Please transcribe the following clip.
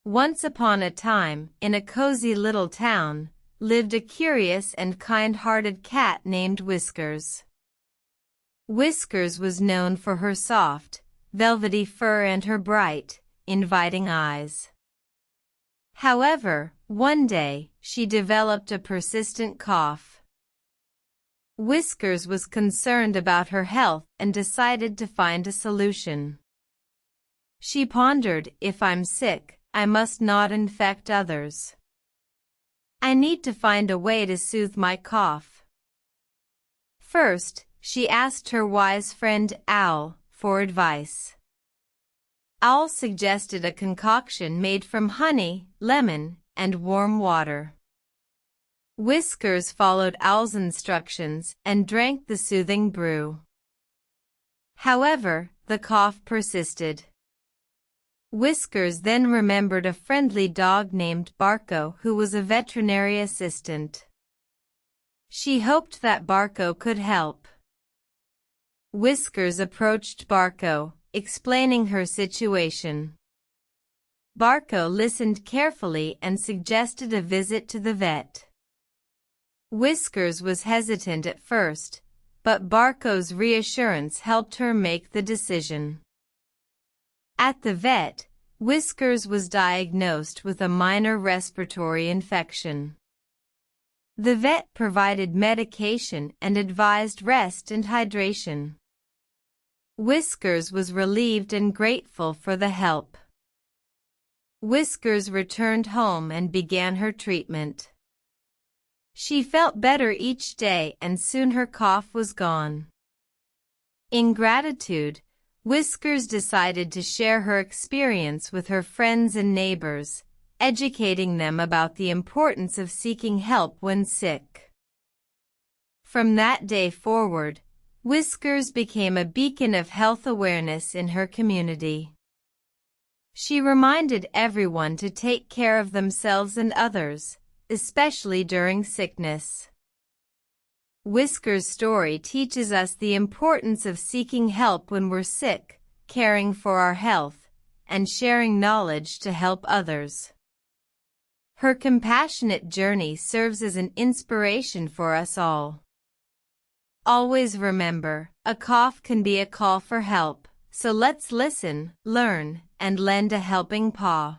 Once upon a time, in a cozy little town, lived a curious and kind-hearted cat named Whiskers. Whiskers was known for her soft, velvety fur and her bright, inviting eyes. However, one day, she developed a persistent cough. Whiskers was concerned about her health and decided to find a solution. She pondered, "If I'm sick, I must not infect others. I need to find a way to soothe my cough." First, she asked her wise friend Owl for advice. Owl suggested a concoction made from honey, lemon, and warm water. Whiskers followed Owl's instructions and drank the soothing brew. However, the cough persisted. Whiskers then remembered a friendly dog named BARKo who was a veterinary assistant. She hoped that BARKo could help. Whiskers approached BARKo, explaining her situation. BARKo listened carefully and suggested a visit to the vet. Whiskers was hesitant at first, but BARKo's reassurance helped her make the decision. At the vet, Whiskers was diagnosed with a minor respiratory infection. The vet provided medication and advised rest and hydration. Whiskers was relieved and grateful for the help. Whiskers returned home and began her treatment. She felt better each day and soon her cough was gone. In gratitude, Whiskers decided to share her experience with her friends and neighbors, educating them about the importance of seeking help when sick. From that day forward, Whiskers became a beacon of health awareness in her community. She reminded everyone to take care of themselves and others, especially during sickness. Whiskers' story teaches us the importance of seeking help when we're sick, caring for our health, and sharing knowledge to help others. Her compassionate journey serves as an inspiration for us all. Always remember, a cough can be a call for help, so let's listen, learn, and lend a helping paw.